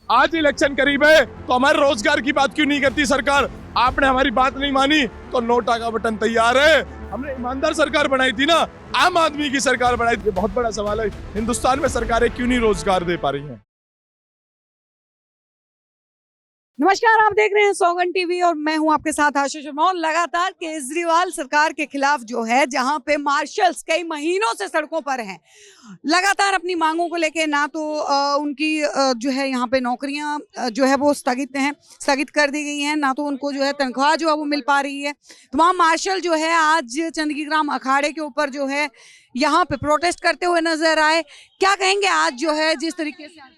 आज इलेक्शन करीब है तो हमारे रोजगार की बात क्यों नहीं करती सरकार? आपने हमारी बात नहीं मानी तो नोटा का बटन तैयार है। हमने ईमानदार सरकार बनाई थी ना, आम आदमी की सरकार बनाई थी। बहुत बड़ा सवाल है, हिंदुस्तान में सरकारें क्यों नहीं रोजगार दे पा रही हैं? नमस्कार, आप देख रहे हैं सौगन टीवी और मैं हूं आपके साथ आशा शर्मा। और लगातार केजरीवाल सरकार के खिलाफ जो है, जहां पे मार्शल्स कई महीनों से सड़कों पर हैं, लगातार अपनी मांगों को लेके, ना तो उनकी जो है यहाँ पे नौकरियां जो है वो स्थगित कर दी गई हैं, ना तो उनको जो है तनख्वाह जो है वो मिल पा रही है। तमाम मार्शल जो है आज चंदगीग्राम अखाड़े के ऊपर जो है यहाँ पे प्रोटेस्ट करते हुए नजर आए। क्या कहेंगे आज जो है जिस तरीके से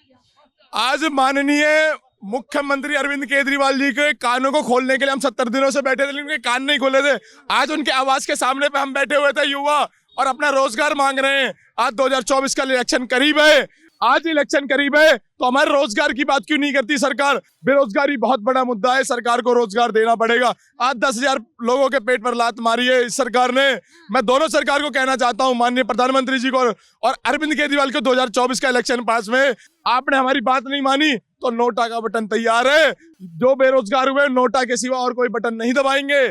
आज माननीय मुख्यमंत्री अरविंद केजरीवाल जी के कानों को खोलने के लिए हम 70 दिनों से बैठे थे, लेकिन उनके कान नहीं खोले थे। आज उनके आवाज के सामने पे हम बैठे हुए थे युवा, और अपना रोजगार मांग रहे हैं। आज 2024 का इलेक्शन करीब है, आज इलेक्शन करीब है तो हमारे रोजगार की बात क्यों नहीं करती सरकार? बेरोजगारी बहुत बड़ा मुद्दा है, सरकार को रोजगार देना पड़ेगा। आज 10,000 लोगों के पेट पर लात मारी है इस सरकार ने। मैं दोनों सरकार को कहना चाहता हूं, माननीय प्रधानमंत्री जी को और अरविंद केजरीवाल को, 2024 का इलेक्शन पास में आपने हमारी बात नहीं मानी तो नोटा का बटन तैयार है। जो बेरोजगार हुए नोटा के सिवा और कोई बटन नहीं दबाएंगे।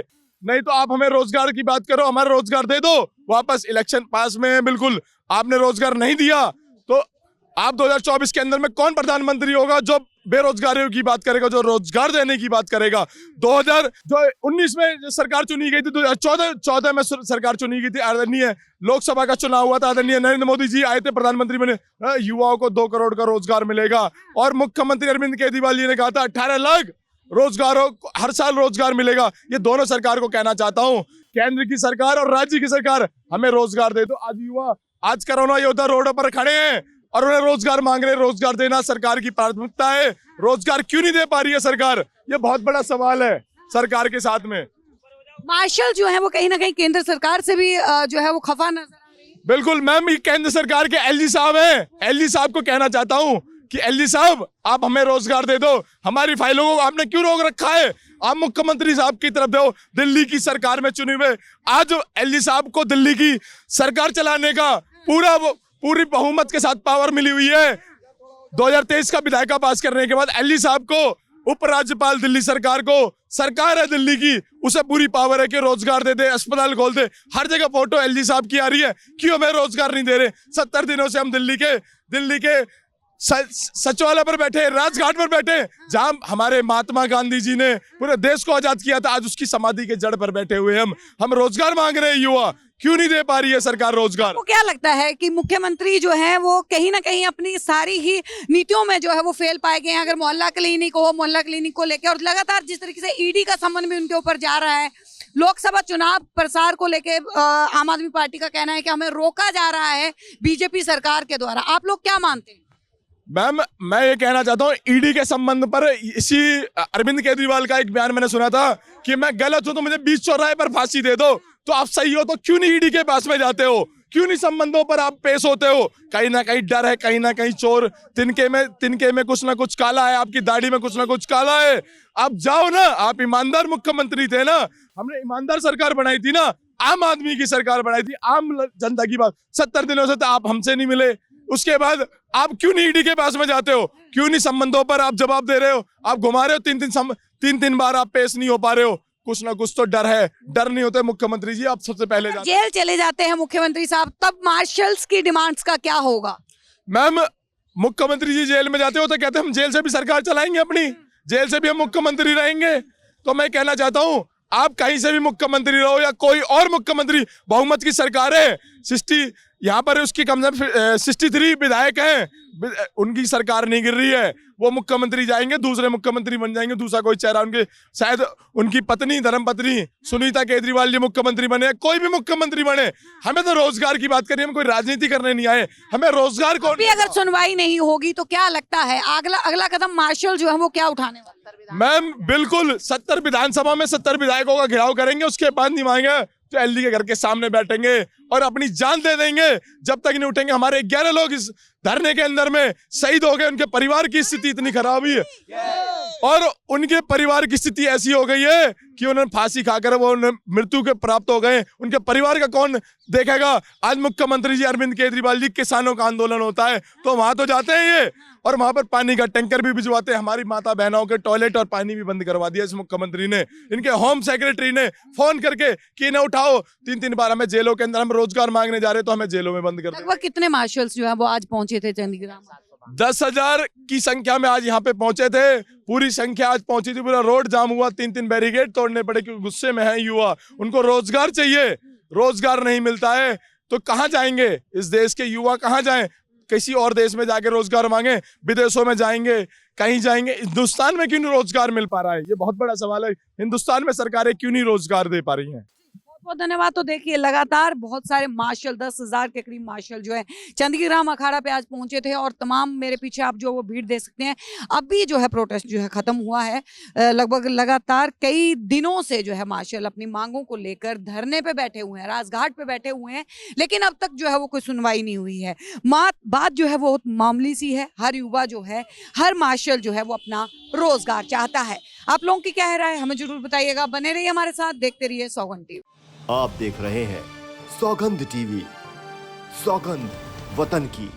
नहीं तो आप हमें रोजगार की बात करो, हमारा रोजगार दे दो। वापस इलेक्शन पास में है, बिल्कुल आपने रोजगार नहीं दिया तो आप 2024 के अंदर में कौन प्रधानमंत्री होगा जो बेरोजगारियों की बात करेगा, जो रोजगार देने की बात करेगा? 2019 में जो सरकार चुनी गई थी, 2014 में सरकार चुनी गई थी, आदरणीय लोकसभा का चुनाव हुआ था, आदरणीय नरेंद्र मोदी जी आए थे, प्रधानमंत्री बने, युवाओं को 2 करोड़ का रोजगार मिलेगा। और मुख्यमंत्री अरविंद केजरीवाल जी ने कहा था 18 लाख रोजगारों हर साल रोजगार मिलेगा। ये दोनों सरकार को कहना चाहता हूँ, केंद्र की सरकार और राज्य की सरकार, हमें रोजगार दे दो। आज युवा, आज कोरोना योद्धा रोडों पर खड़े हैं और उन्हें रोजगार मांग रहे हैं। रोजगार देना सरकार की प्राथमिकता है। रोजगार क्यों नहीं दे पा रही है सरकार? ये बहुत बड़ा सवाल है सरकार के साथ में। मार्शल जो है वो कहीं ना कहीं केंद्र सरकार से भी जो है वो खफा नजर आ रही है। बिल्कुल मैम, ये केंद्र सरकार के एलजी साहब हैं। एलजी साहब को कहना चाहता हूँ कि एलजी साहब, आप हमें रोजगार दे दो। हमारी फाइलों को आपने क्यों रोक रखा है? आप मुख्यमंत्री साहब की तरफ दो, दिल्ली की सरकार में चुने हुए। आज एलजी साहब को दिल्ली की सरकार चलाने का पूरी बहुमत के साथ पावर मिली हुई है। 2023 का विधायिका पास करने के बाद एलजी साहब को, उपराज्यपाल दिल्ली सरकार को, सरकार है दिल्ली की, उसे पूरी पावर है कि रोजगार दे दे, अस्पताल खोल दे। हर जगह फोटो एलजी साहब की आ रही है, क्यों हमें रोजगार नहीं दे रहे? 70 दिनों से हम दिल्ली के सचिवालय पर बैठे, राजघाट पर बैठे, जहां हमारे महात्मा गांधी जी ने पूरे देश को आजाद किया था। आज उसकी समाधि के जड़ पर बैठे हुए हम रोजगार मांग रहे हैं। युवा, क्यों नहीं दे पा रही है सरकार रोजगार? तो क्या लगता है कि मुख्यमंत्री जो है वो कहीं ना कहीं अपनी सारी ही नीतियों में जो है वो फेल पाए गए हैं? अगर मोहल्ला क्लिनिक को लेकर, और लगातार जिस तरीके से ईडी का संबंध भी उनके ऊपर जा रहा है, लोकसभा चुनाव प्रसार को लेके आम आदमी पार्टी का कहना है कि हमें रोका जा रहा है बीजेपी सरकार के द्वारा। आप लोग क्या मानते हैं? मैम, मैं ये कहना चाहता हूँ, ईडी के संबंध पर इसी अरविंद केजरीवाल का एक बयान मैंने सुना था कि मैं गलत हूं तो मुझे 20 चौराहे पर फांसी दे दो। तो आप सही हो तो क्यों नहीं ईडी के पास में जाते हो? क्यों नहीं संबंधों पर आप पेश होते हो? कहीं ना कहीं डर है, कहीं ना कहीं चोर, तिनके में कुछ ना कुछ काला है, आपकी दाढ़ी में कुछ ना कुछ काला है। आप जाओ ना, आप ईमानदार मुख्यमंत्री थे ना, हमने ईमानदार सरकार बनाई थी ना, आम आदमी की सरकार बनाई थी, आम जनता की बात। 70 दिनों से तो आप हमसे नहीं मिले, उसके बाद आप क्यों नहीं ईडी के पास में जाते हो? क्यों नहीं संबंधों पर आप जवाब दे रहे हो? आप घुमा रहे हो, तीन बार आप पेश नहीं हो पा रहे हो। कुछ ना कुछ तो डर है। डर नहीं होते मुख्यमंत्री जी, आप सबसे पहले जेल चले जाते हैं मुख्यमंत्री साहब, तब मार्शल्स की डिमांड्स का क्या होगा? मैम, मुख्यमंत्री जी जेल में जाते हो तो कहते हैं हम जेल से भी सरकार चलाएंगे अपनी, जेल से भी हम मुख्यमंत्री रहेंगे। तो मैं कहना चाहता हूँ, आप कहीं से भी मुख्यमंत्री रहो या कोई और मुख्यमंत्री, बहुमत की सरकार है। 60 यहाँ पर उसकी कम से कम 63 विधायक हैं, उनकी सरकार नहीं गिर रही है। वो मुख्यमंत्री जाएंगे, दूसरे मुख्यमंत्री बन जाएंगे, दूसरा कोई चेहरा, उनके शायद उनकी पत्नी, धर्मपत्नी सुनीता केजरीवाल जी मुख्यमंत्री बने, कोई भी मुख्यमंत्री बने। हमें तो रोजगार की बात करनी है, हम कोई राजनीति करने नहीं आए। हमें रोजगार को भी अगर सुनवाई नहीं होगी तो क्या लगता है अगला कदम मार्शल जो है वो क्या उठाने वाले? मैम बिल्कुल 70 विधानसभा में 70 विधायकों का घेराव करेंगे, उसके बाद नहीं मांगेंगे तो एलजी के घर के सामने बैठेंगे और अपनी जान दे देंगे जब तक नहीं उठेंगे। हमारे 11 लोग इस धरने के अंदर में शहीद हो गए, उनके परिवार की स्थिति इतनी खराब हुई है और उनके परिवार की स्थिति ऐसी हो गई है कि उन्होंने फांसी खाकर वो मृत्यु के प्राप्त हो गए। उनके परिवार का कौन देखेगा? आज मुख्यमंत्री जी अरविंद केजरीवाल जी, किसानों का आंदोलन होता है तो वहां तो जाते हैं ये, और वहां पर पानी का टैंकर भी भिजवाते हैं। हमारी माता बहनों के टॉयलेट और पानी भी बंद करवा दिया इस मुख्यमंत्री ने। इनके होम सेक्रेटरी ने फोन करके कि इन्हें उठाओ, 3-3 बार हमें जेलों के अंदर, हम रोजगार मांगने जा रहे तो हमें जेलों में बंद कर दिया। लगभग कितने मार्शल्स जो है वो आज पहुंचे थे चंडीग्राम? 10,000 की संख्या में आज यहाँ पे पहुंचे थे। पूरी संख्या आज पहुंची थी, पूरा रोड जाम हुआ, 3-3 बैरिकेड तोड़ने पड़े क्योंकि गुस्से में है युवा। उनको रोजगार चाहिए, रोजगार नहीं मिलता है तो कहाँ जाएंगे? इस देश के युवा कहाँ जाएं? किसी और देश में जाके रोजगार मांगे, विदेशों में जाएंगे, कहीं जाएंगे। हिंदुस्तान में क्यों नहीं रोजगार मिल पा रहा है? ये बहुत बड़ा सवाल है। हिंदुस्तान में सरकारें क्यों नहीं रोजगार दे पा रही हैं? बहुत धन्यवाद। तो देखिए लगातार बहुत सारे मार्शल, 10,000 के करीब मार्शल जो है चंडीग्राम अखाड़ा पे आज पहुंचे थे और तमाम मेरे पीछे आप जो वो भीड़ देख सकते हैं। अभी जो है प्रोटेस्ट जो है खत्म हुआ है। लगभग लगातार कई दिनों से जो है मार्शल अपनी मांगों को लेकर धरने पे बैठे हुए हैं, राजघाट पे बैठे हुए हैं, लेकिन अब तक जो है वो कोई सुनवाई नहीं हुई है। बात जो है वो मामूली सी है। हर युवा जो है, हर मार्शल जो है वो अपना रोजगार चाहता है। आप लोगों की क्या राय है हमें जरूर बताइएगा। बने रहिए हमारे साथ, देखते रहिए सौगंध टीवी। आप देख रहे हैं सौगंध टीवी, सौगंध वतन की।